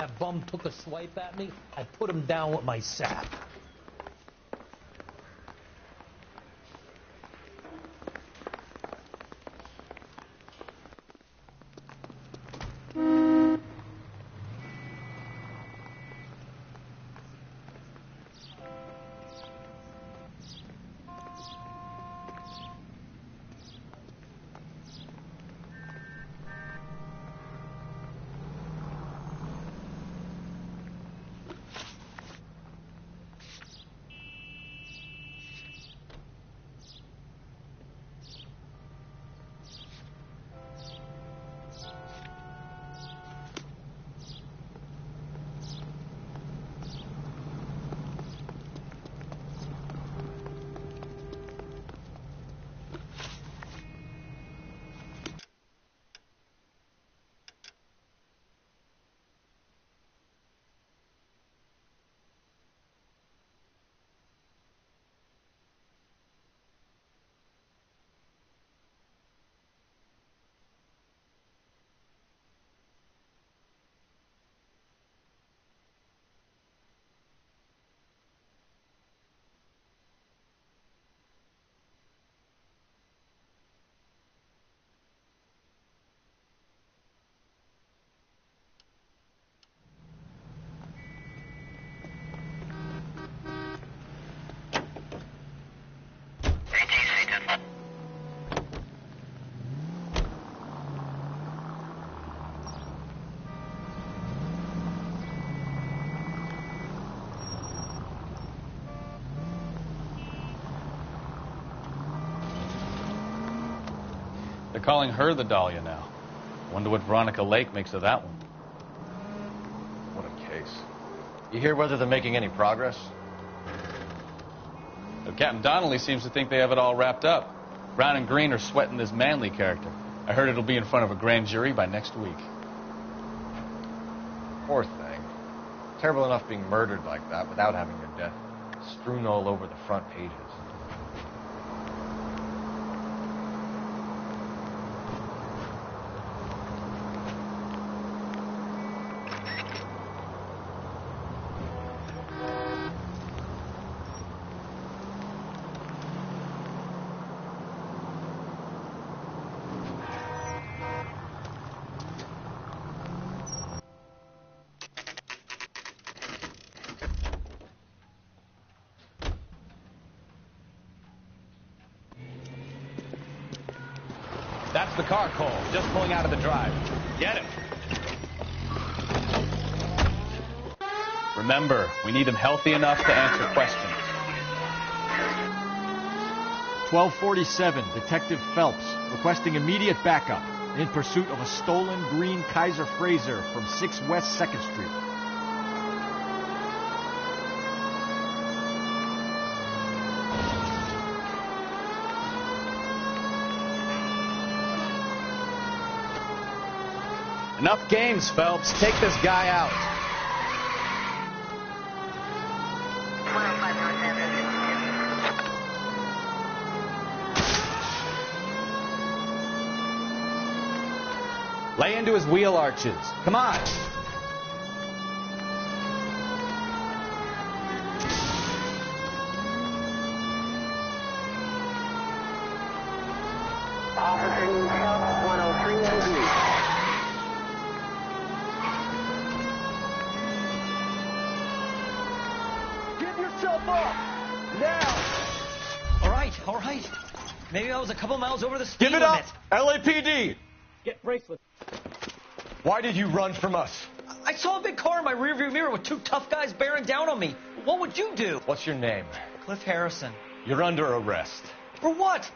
that bum took a swipe at me, I put him down with my sap. They're calling her the Dahlia now. Wonder what Veronica Lake makes of that one. What a case. You hear whether they're making any progress? Well, Captain Donnelly seems to think they have it all wrapped up. Brown and Green are sweating this Manley character. I heard it'll be in front of a grand jury by next week. Poor thing. Terrible enough being murdered like that without having your death strewn all over the front pages. That's the car, Cole. Just pulling out of the drive. Get him. Remember, we need him healthy enough to answer questions. 1247, Detective Phelps, requesting immediate backup in pursuit of a stolen green Kaiser Frazer from 6 West 2nd Street. Enough games, Phelps. Take this guy out. Lay into his wheel arches. Come on. Officer needs help, 103 degrees. Give yourself up! Now! All right. Maybe I was a couple miles over the speed Give it limit. up! LAPD! Get bracelet. Why did you run from us? I saw a big car in my rearview mirror with 2 tough guys bearing down on me. What would you do? What's your name? Cliff Harrison. You're under arrest. For what?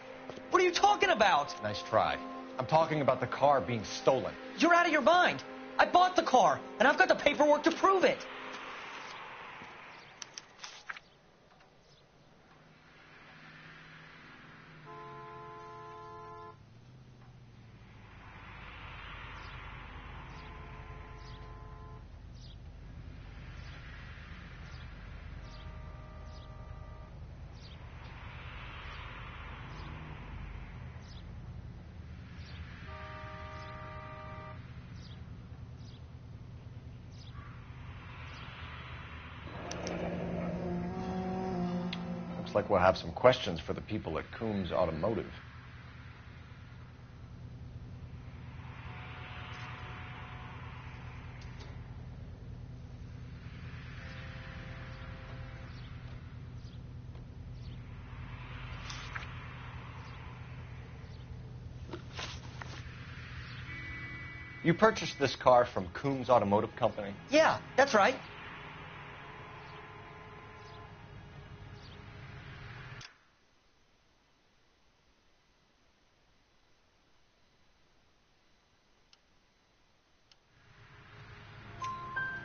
What are you talking about? Nice try. I'm talking about the car being stolen. You're out of your mind. I bought the car, and I've got the paperwork to prove it. like we'll have some questions for the people at Coombs Automotive. You purchased this car from Coombs Automotive Company? Yeah, that's right.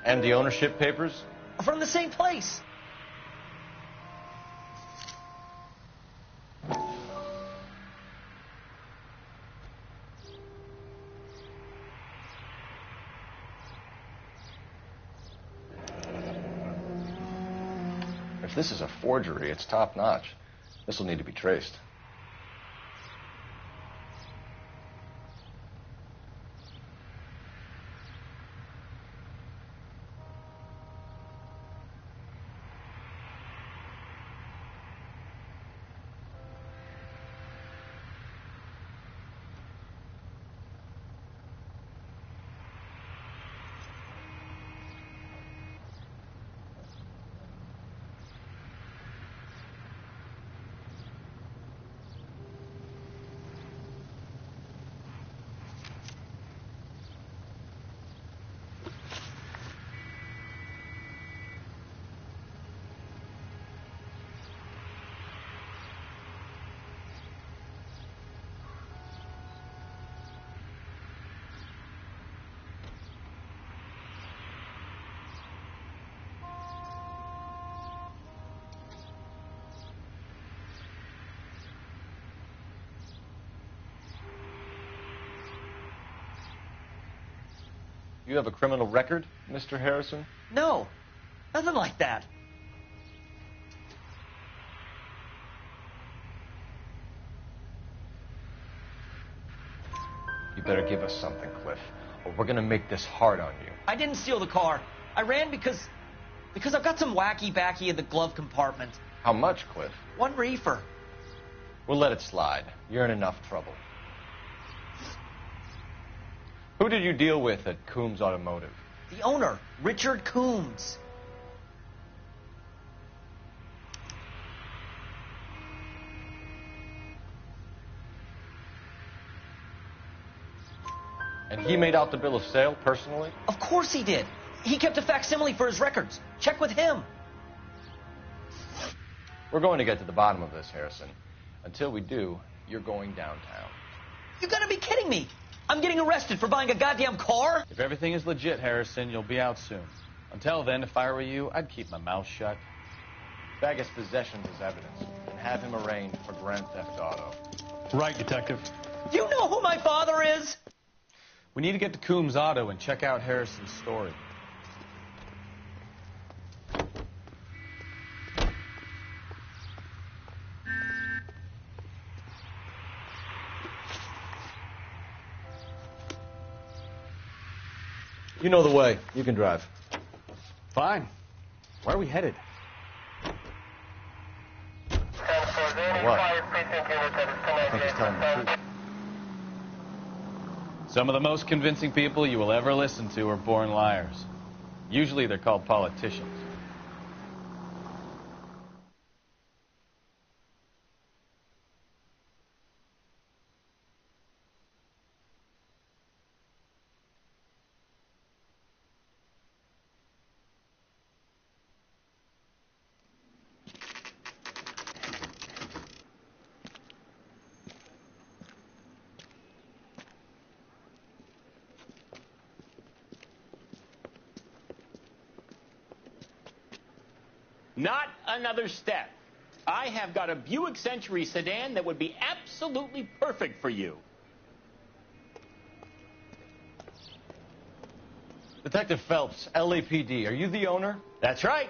And the ownership papers? From the same place. If this is a forgery, it's top-notch. This will need to be traced. You have a criminal record, Mr. Harrison? No, nothing like that. You better give us something, Cliff, or we're gonna make this hard on you. I didn't steal the car. I ran because I've got some wacky-backy in the glove compartment. How much, Cliff? 1 reefer. We'll let it slide. You're in enough trouble. Who did you deal with at Coombs Automotive? The owner, Richard Coombs. And he made out the bill of sale personally? Of course he did. He kept a facsimile for his records. Check with him. We're going to get to the bottom of this, Harrison. Until we do, you're going downtown. You gotta be kidding me. I'm getting arrested for buying a goddamn car? If everything is legit, Harrison, you'll be out soon. Until then, if I were you, I'd keep my mouth shut. Bag his possessions as evidence and have him arraigned for grand theft auto. Right, Detective. You know who my father is? We need to get to Coombs Auto and check out Harrison's story. You know the way. You can drive. Fine. Where are we headed? What? I think he's telling the truth. Some of the most convincing people you will ever listen to are born liars. Usually they're called politicians. Not another step. I have got a Buick Century sedan that would be absolutely perfect for you. Detective Phelps, LAPD, are you the owner? That's right.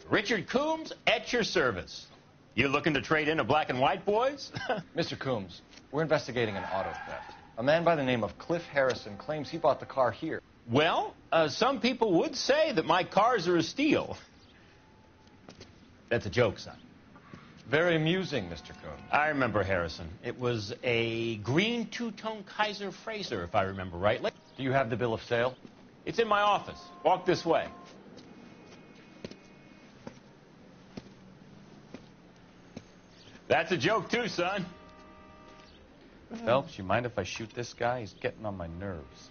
Richard Coombs at your service. You looking to trade in a black and white, boys? Mr. Coombs, we're investigating an auto theft. A man by the name of Cliff Harrison claims he bought the car here. Well, some people would say that my cars are a steal. That's a joke, son. Very amusing, Mr. Coombs. I remember, Harrison. It was a green two-tone Kaiser Frazer, if I remember rightly. Do you have the bill of sale? It's in my office. Walk this way. That's a joke, too, son. Phelps, you mind if I shoot this guy? He's getting on my nerves.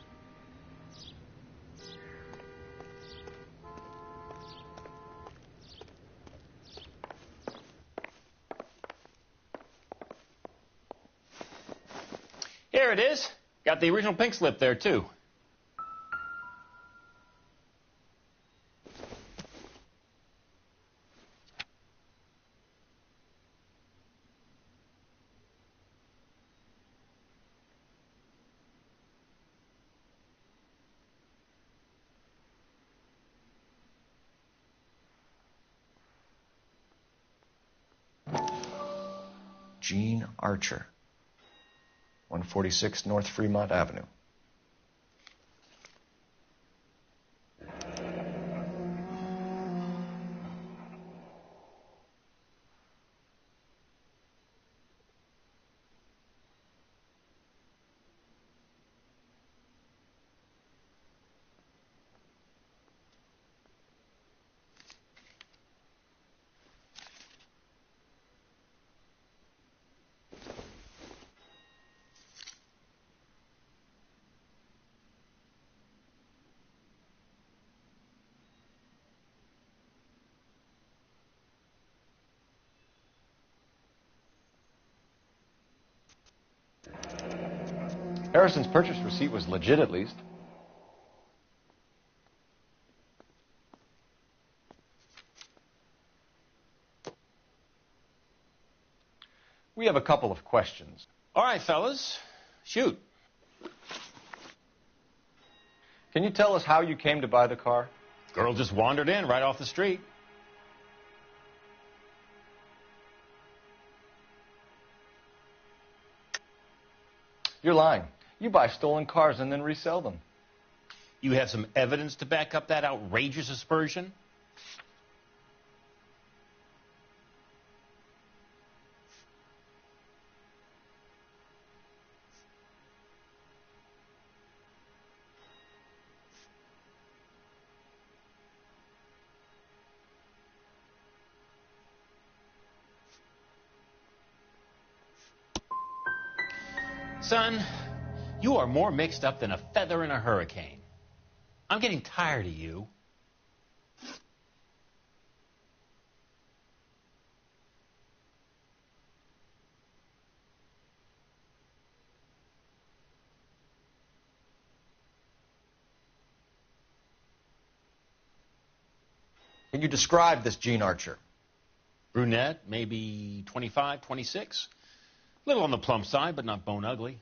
Here it is. Got the original pink slip there, too. Gene Archer, 146 North Fremont Avenue. Harrison's purchase receipt was legit, at least. We have a couple of questions. All right, fellas. Shoot. Can you tell us how you came to buy the car? Girl just wandered in right off the street. You're lying. You buy stolen cars and then resell them. You have some evidence to back up that outrageous aspersion? Son, you are more mixed up than a feather in a hurricane. I'm getting tired of you. Can you describe this Gene Archer? Brunette, maybe 25, 26. Little on the plump side, but not bone ugly.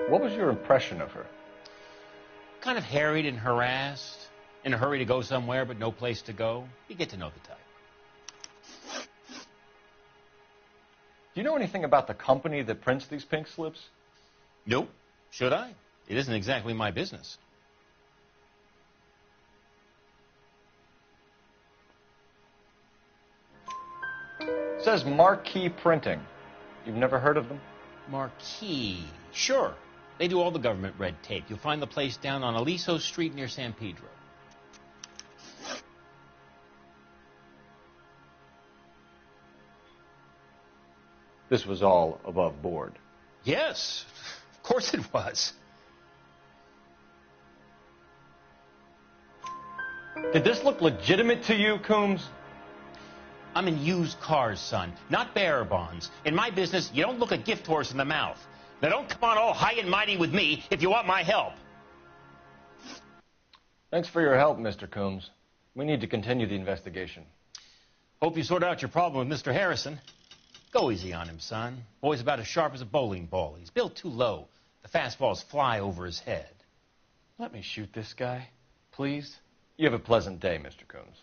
What was your impression of her? Kind of harried and harassed, in a hurry to go somewhere but no place to go. You get to know the type. Do you know anything about the company that prints these pink slips? Nope. Should I? It isn't exactly my business. It says Marquee Printing. You've never heard of them? Marquee. Sure. They do all the government red tape. You'll find the place down on Aliso Street near San Pedro. This was all above board. Yes, of course it was. Did this look legitimate to you, Coombs? I'm in used cars, son, not bearer bonds. In my business, you don't look a gift horse in the mouth. Now, don't come on all high and mighty with me if you want my help. Thanks for your help, Mr. Coombs. We need to continue the investigation. Hope you sort out your problem with Mr. Harrison. Go easy on him, son. Boy's about as sharp as a bowling ball. He's built too low. The fastballs fly over his head. Let me shoot this guy, please. You have a pleasant day, Mr. Coombs.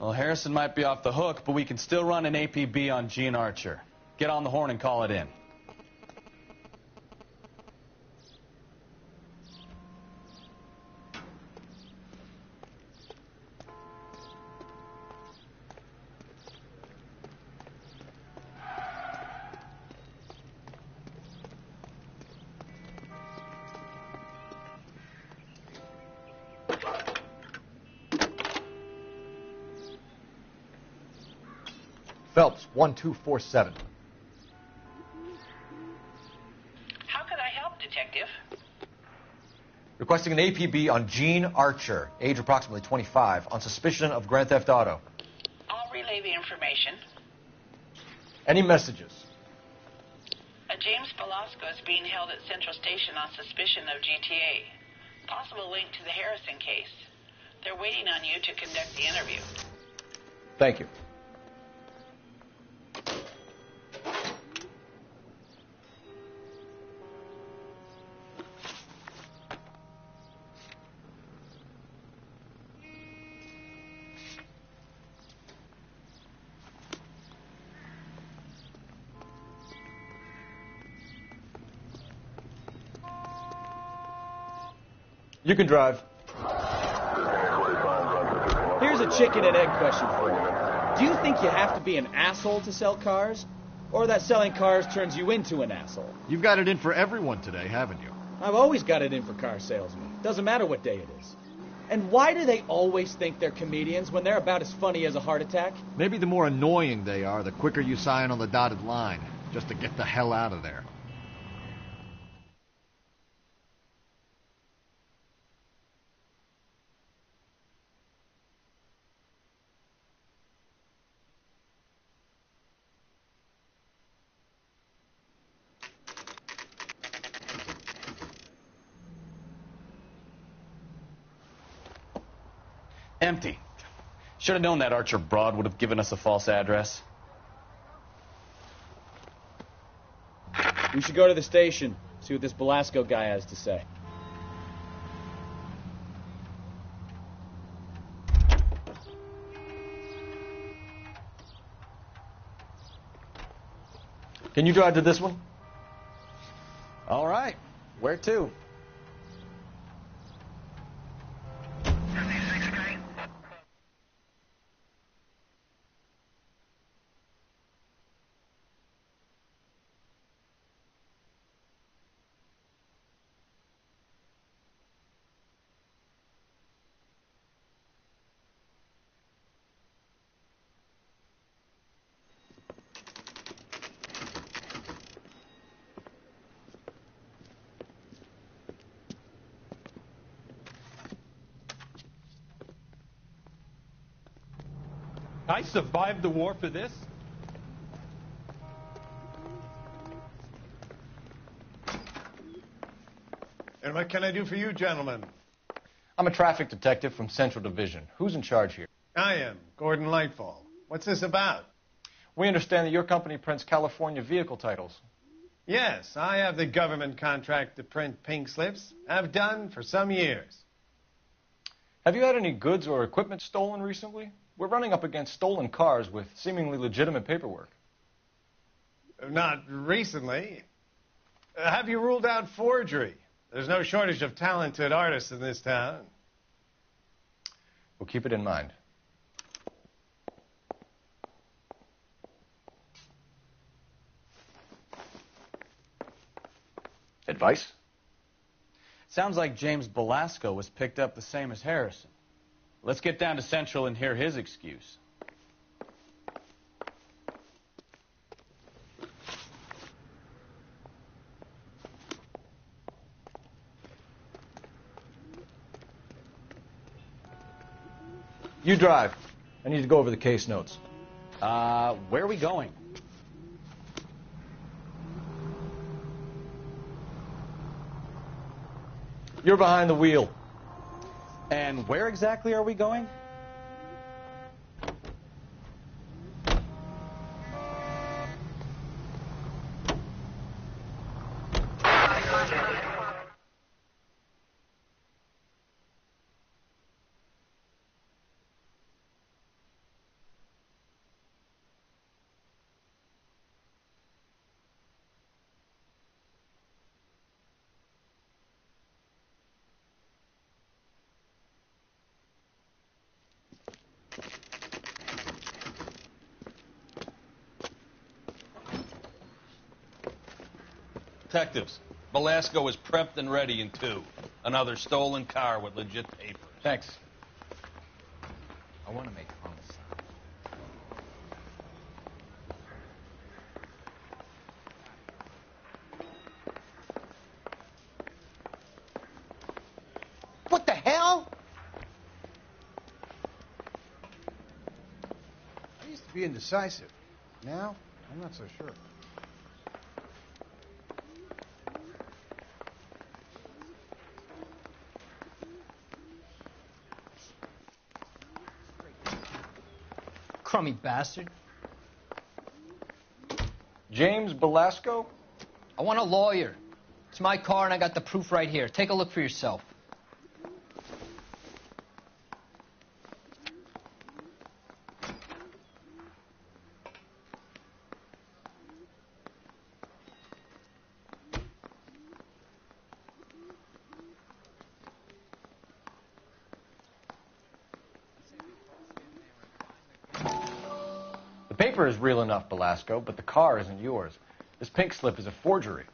Well, Harrison might be off the hook, but we can still run an APB on Gene Archer. Get on the horn and call it in. Phelps, 1247. How can I help, Detective? Requesting an APB on Gene Archer, age approximately 25, on suspicion of grand theft auto. I'll relay the information. Any messages? A James Velasco is being held at Central Station on suspicion of GTA. Possible link to the Harrison case. They're waiting on you to conduct the interview. Thank you. You can drive. Here's a chicken and egg question for you. Do you think you have to be an asshole to sell cars? Or that selling cars turns you into an asshole? You've got it in for everyone today, haven't you? I've always got it in for car salesmen. Doesn't matter what day it is. And why do they always think they're comedians when they're about as funny as a heart attack? Maybe the more annoying they are, the quicker you sign on the dotted line, just to get the hell out of there. Empty. Should have known that Archer broad would have given us a false address. We should go to the station, see what this Velasco guy has to say. Can you drive to this one? All right. Where to? I survived the war for this. And what can I do for you, gentlemen? I'm a traffic detective from Central Division. Who's in charge here? I am, Gordon Lightfall. What's this about? We understand that your company prints California vehicle titles. Yes, I have the government contract to print pink slips. I've done for some years. Have you had any goods or equipment stolen recently? We're running up against stolen cars with seemingly legitimate paperwork. Not recently. Have you ruled out forgery? There's no shortage of talented artists in this town. We'll keep it in mind. Advice? Sounds like James Velasco was picked up the same as Harrison. Let's get down to Central and hear his excuse. You drive. I need to go over the case notes. Where are we going? You're behind the wheel. And where exactly are we going? Detectives, Velasco is prepped and ready in 2. Another stolen car with legit papers. Thanks. I want to make homicide. What the hell? I used to be indecisive. Now, I'm not so sure. Crummy bastard. James Velasco? I want a lawyer. It's my car and I got the proof right here. Take a look for yourself. The paper is real enough, Velasco, but the car isn't yours. This pink slip is a forgery.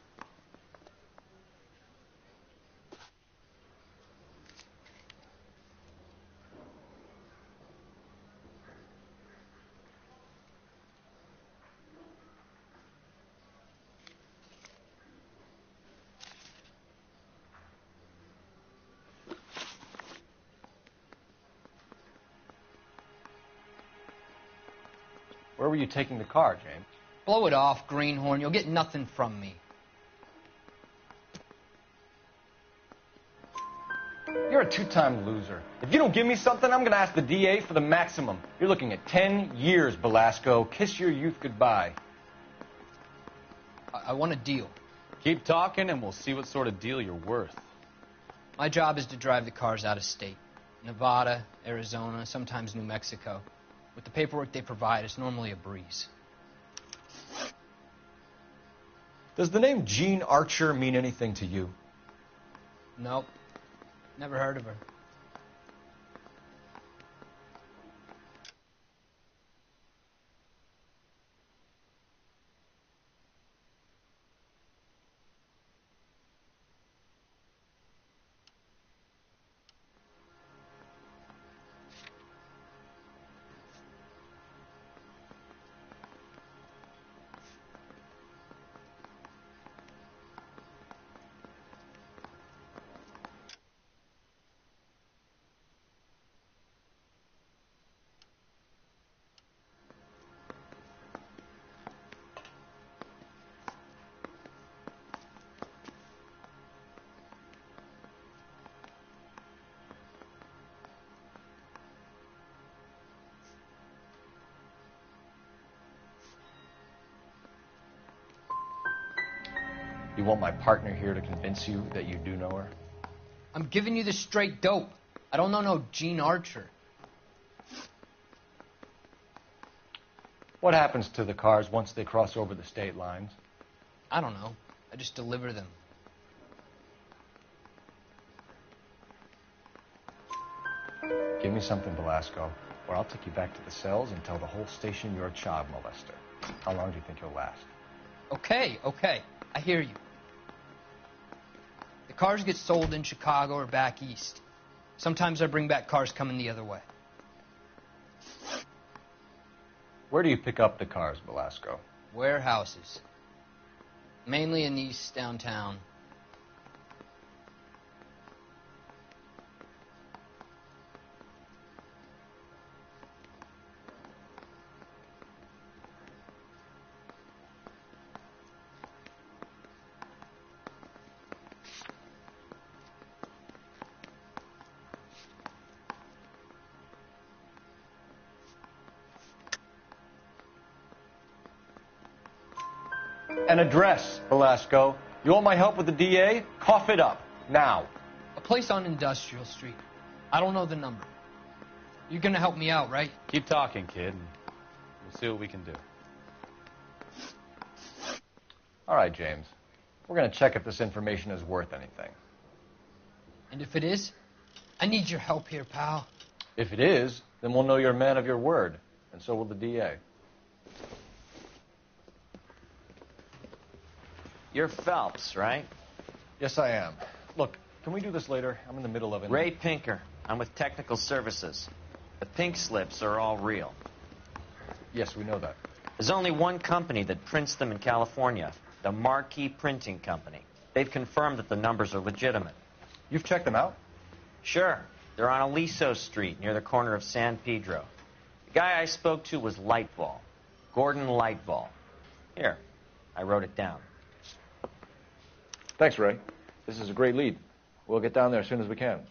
Where were you taking the car, James? Blow it off, greenhorn. You'll get nothing from me. You're a two-time loser. If you don't give me something, I'm going to ask the DA for the maximum. You're looking at 10 years, Velasco. Kiss your youth goodbye. I want a deal. Keep talking and we'll see what sort of deal you're worth. My job is to drive the cars out of state. Nevada, Arizona, sometimes New Mexico. With the paperwork they provide, it's normally a breeze. Does the name Jean Archer mean anything to you? Nope. Never heard of her. You want my partner here to convince you that you do know her? I'm giving you the straight dope. I don't know no Jean Archer. What happens to the cars once they cross over the state lines? I don't know. I just deliver them. Give me something, Velasco, or I'll take you back to the cells and tell the whole station you're a child molester. How long do you think you'll last? Okay. I hear you. The cars get sold in Chicago or back east. Sometimes I bring back cars coming the other way. Where do you pick up the cars, Velasco? Warehouses. Mainly in East downtown. An address, Velasco. You want my help with the DA? Cough it up. Now. A place on Industrial Street. I don't know the number. You're gonna help me out, right? Keep talking, kid, and we'll see what we can do. All right, James. We're going to check if this information is worth anything. And if it is, I need your help here, pal. If it is, then we'll know you're a man of your word, and so will the DA. You're Phelps, right? Yes, I am. Look, can we do this later? I'm in the middle of it. Ray Pinker. I'm with Technical Services. The pink slips are all real. Yes, we know that. There's only one company that prints them in California, the Marquee Printing Company. They've confirmed that the numbers are legitimate. You've checked them out? Sure. They're on Aliso Street, near the corner of San Pedro. The guy I spoke to was Lightball. Gordon Lightball. Here, I wrote it down. Thanks, Ray. This is a great lead. We'll get down there as soon as we can.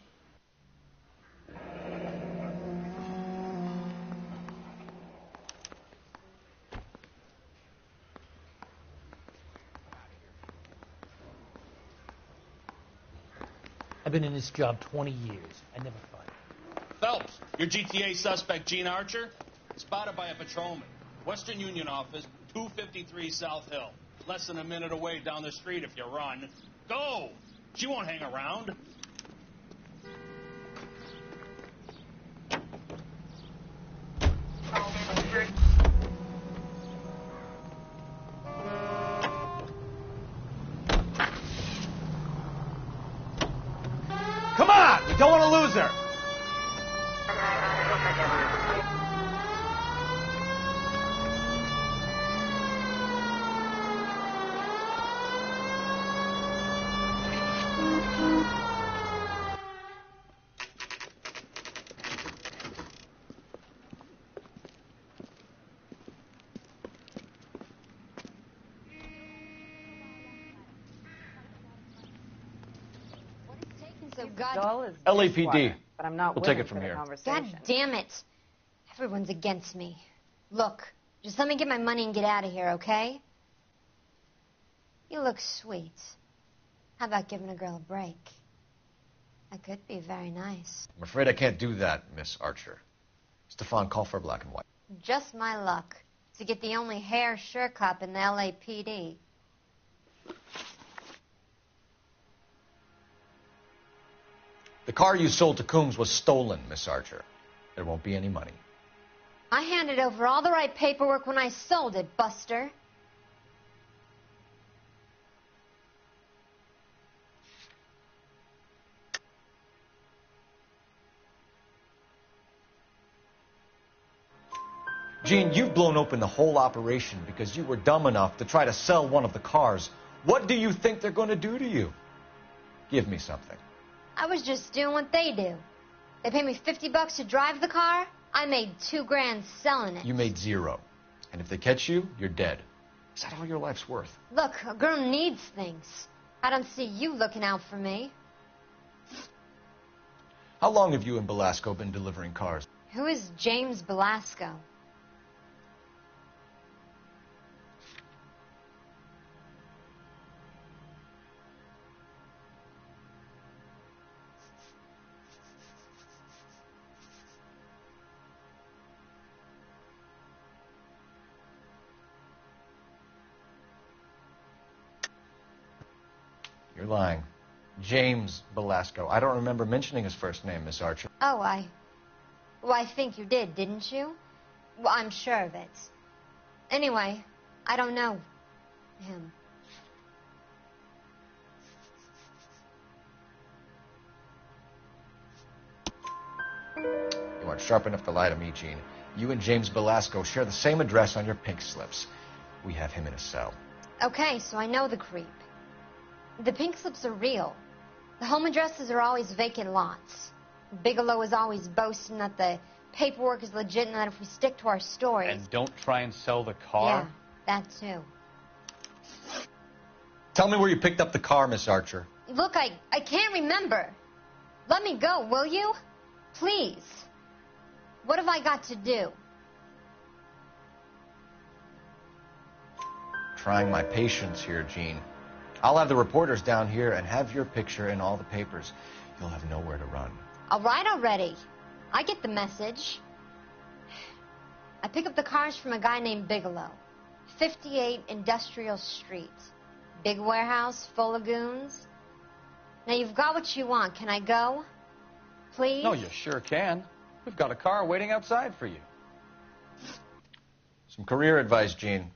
I've been in this job 20 years. I never find it. Phelps, your GTA suspect, Gene Archer, spotted by a patrolman. Western Union office, 253 South Hill. Less than a minute away down the street if you run. Go! She won't hang around. Come on! We don't want to lose her! So God, LAPD. but I'm not We'll take it from here. God damn it. Everyone's against me. Look, just let me get my money and get out of here, okay? You look sweet. How about giving a girl a break? That could be very nice. I'm afraid I can't do that, Miss Archer. Stefan, call for black and white. Just my luck to get the only hair sure cop in the LAPD. The car you sold to Coombs was stolen, Miss Archer. There won't be any money. I handed over all the right paperwork when I sold it, Buster. Gene, you've blown open the whole operation because you were dumb enough to try to sell one of the cars. What do you think they're going to do to you? Give me something. I was just doing what they do. They paid me $50 to drive the car. I made $2 grand selling it. You made $0. And if they catch you, you're dead. Is that all your life's worth? Look, a girl needs things. I don't see you looking out for me. How long have you and Belasco been delivering cars? Who is James Belasco? You're lying. James Belasco. I don't remember mentioning his first name, Miss Archer. Oh, I think you did, didn't you? Well, I'm sure of it. Anyway, I don't know him. You aren't sharp enough to lie to me, Gene. You and James Belasco share the same address on your pink slips. We have him in a cell. Okay, so I know the creep. The pink slips are real. The home addresses are always vacant lots. Bigelow is always boasting that the paperwork is legit and that if we stick to our stories... And don't try and sell the car? Yeah, that too. Tell me where you picked up the car, Miss Archer. Look, I can't remember. Let me go, will you? Please. What have I got to do? Trying my patience here, Gene. I'll have the reporters down here and have your picture in all the papers. You'll have nowhere to run. All right already. I get the message. I pick up the cars from a guy named Bigelow. 58 Industrial Street. Big warehouse, full of goons. Now, you've got what you want. Can I go? Please? No, you sure can. We've got a car waiting outside for you. Some career advice, Gene.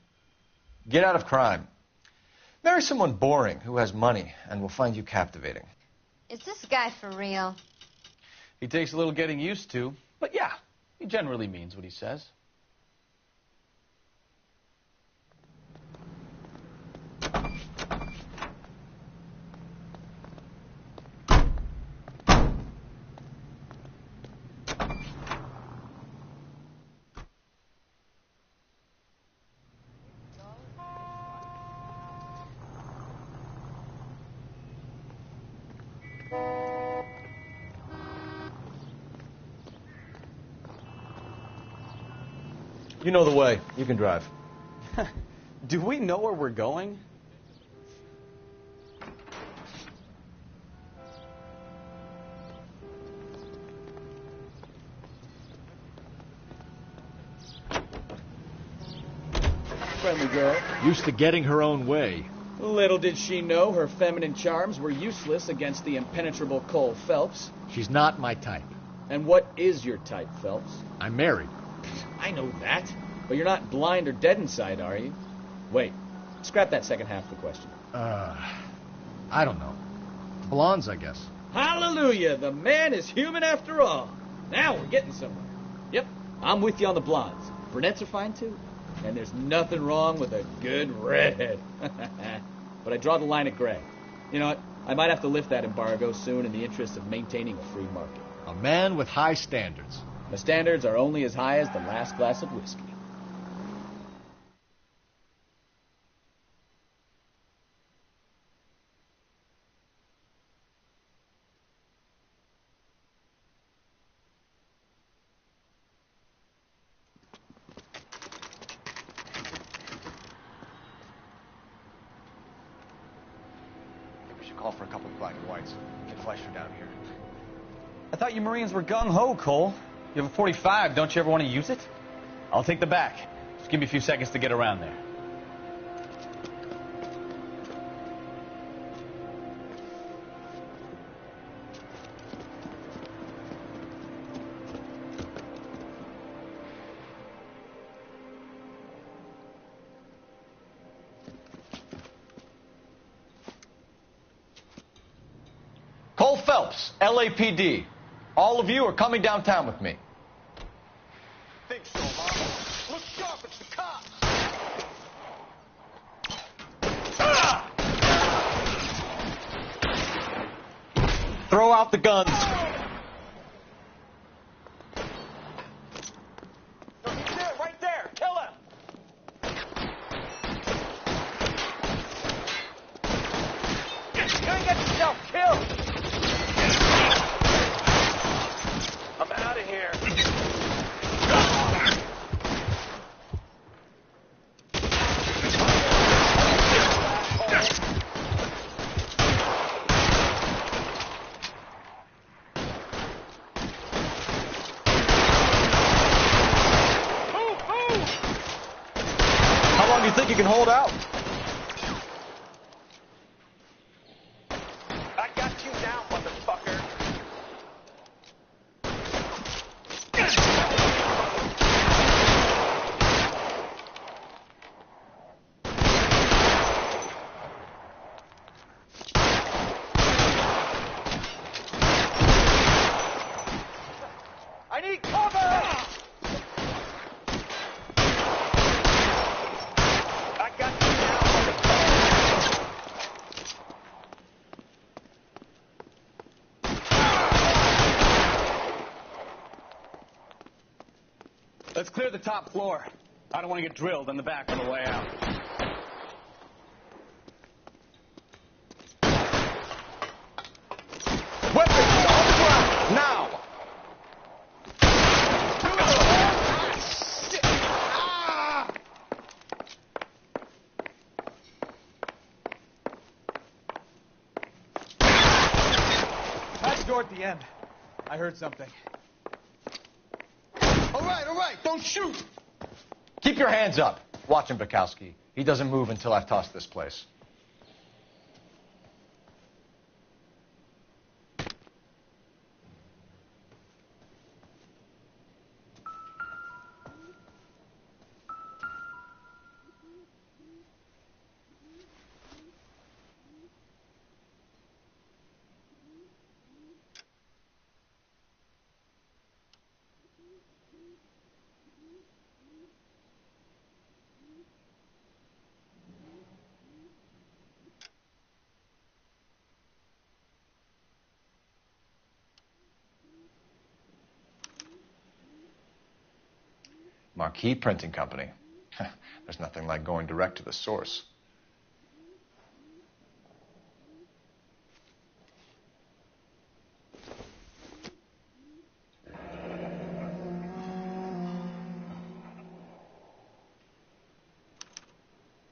Get out of crime. Marry someone boring who has money and will find you captivating. Is this guy for real? He takes a little getting used to, but yeah, he generally means what he says. You know the way. You can drive. Do we know where we're going? Friendly girl. Used to getting her own way. Little did she know her feminine charms were useless against the impenetrable Cole Phelps. She's not my type. And what is your type, Phelps? I'm married. I know that. But you're not blind or dead inside, are you? Wait. Scrap that second half of the question. I don't know. Blondes, I guess. Hallelujah! The man is human after all. Now we're getting somewhere. Yep, I'm with you on the blondes. Brunettes are fine, too. And there's nothing wrong with a good redhead. But I draw the line at gray. You know what? I might have to lift that embargo soon in the interest of maintaining a free market. A man with high standards. The standards are only as high as the last glass of whiskey. Call for a couple of black and whites. Get Fleischer down here. I thought you Marines were gung-ho, Cole. You have a 45. Don't you ever want to use it? I'll take the back. Just give me a few seconds to get around there. Cole Phelps, LAPD. All of you are coming downtown with me. Think so, Mama. Look sharp, it's the cops. Throw out the guns. No, he's there, right there. Kill him. You're gonna get yourself killed. I'm out of here. How long do you think you can hold out? I got you down, motherfucker. I need cover! I got you now, motherfucker. Let's clear the top floor. I don't want to get drilled in the back on the way out. Weapons on the ground, now! door at the end. I heard something. All right, don't shoot. Keep your hands up. Watch him, Bukowski. He doesn't move until I've tossed this place. Marquee Printing Company. There's nothing like going direct to the source.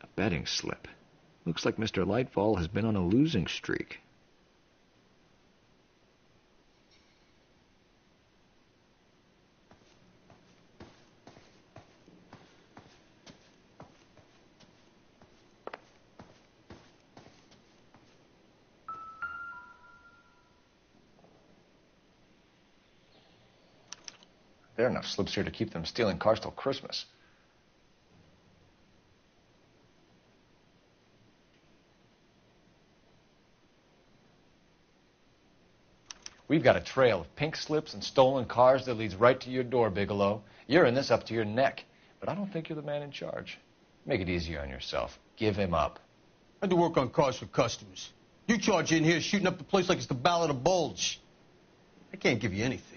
A betting slip. Looks like Mr. Lightfall has been on a losing streak. There are enough slips here to keep them stealing cars till Christmas. We've got a trail of pink slips and stolen cars that leads right to your door, Bigelow. You're in this up to your neck, but I don't think you're the man in charge. Make it easier on yourself. Give him up. I do work on cars for customers. You charge in here shooting up the place like it's the Ballad of Bulge. I can't give you anything.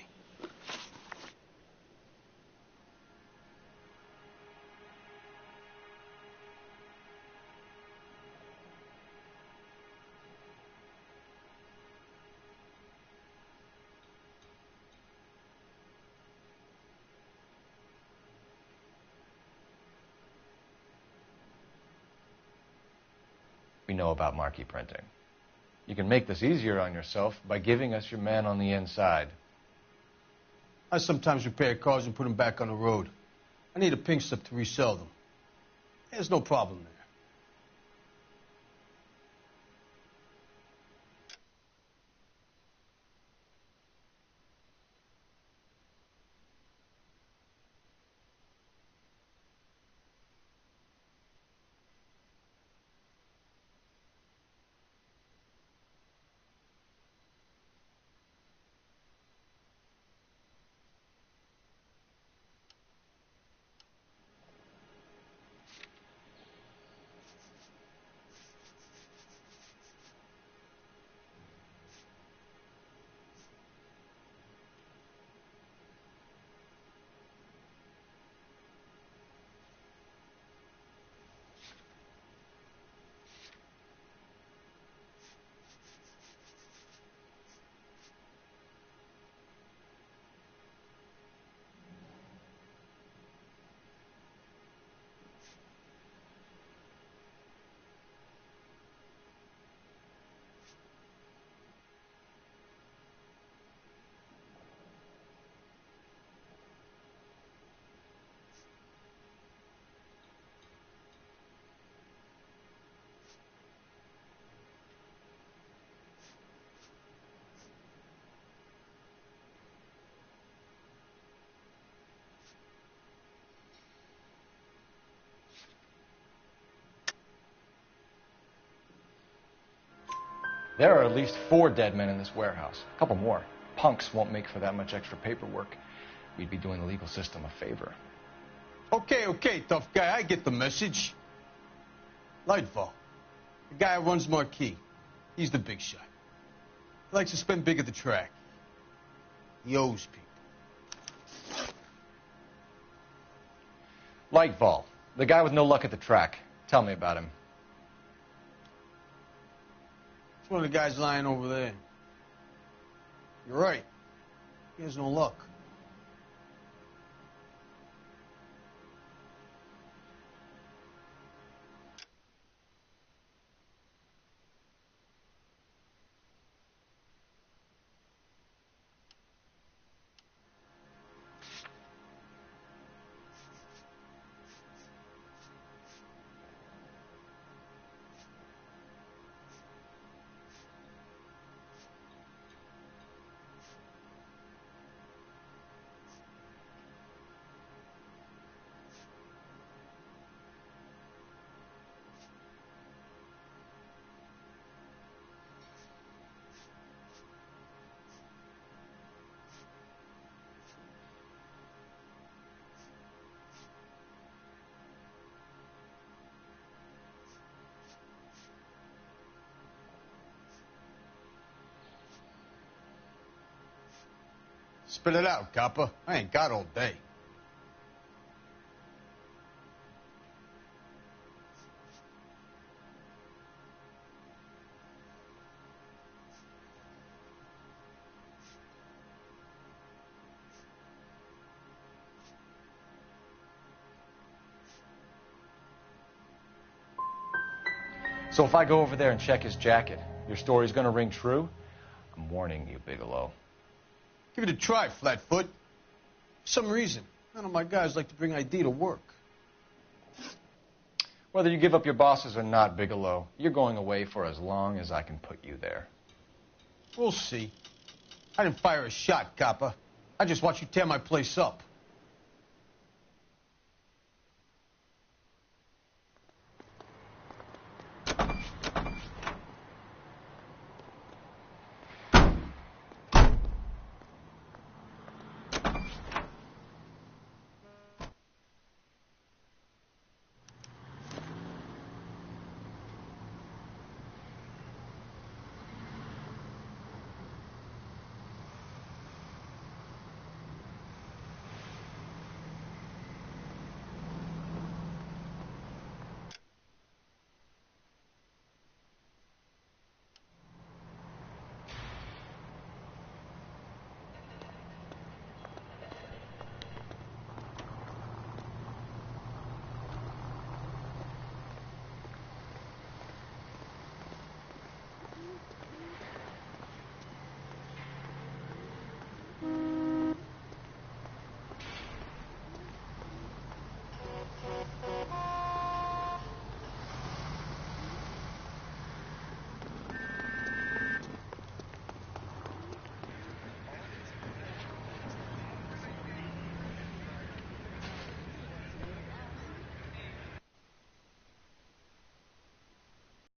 We know about marquee printing. You can make this easier on yourself by giving us your man on the inside. I sometimes repair cars and put them back on the road. I need a pink slip to resell them. There's no problem there. There are at least 4 dead men in this warehouse. A couple more. Punks won't make for that much extra paperwork. We'd be doing the legal system a favor. Okay, tough guy. I get the message. Lightfall, the guy who runs Marquee. He's the big shot. He likes to spend big at the track. He owes people. Lightfall, the guy with no luck at the track. Tell me about him. It's one of the guys lying over there. You're right. He has no luck. Spit it out, copper. I ain't got all day. So if I go over there and check his jacket, your story's going to ring true? I'm warning you, Bigelow. Give it a try, Flatfoot. For some reason, none of my guys like to bring ID to work. Whether you give up your bosses or not, Bigelow, you're going away for as long as I can put you there. We'll see. I didn't fire a shot, copper. I just watch you tear my place up.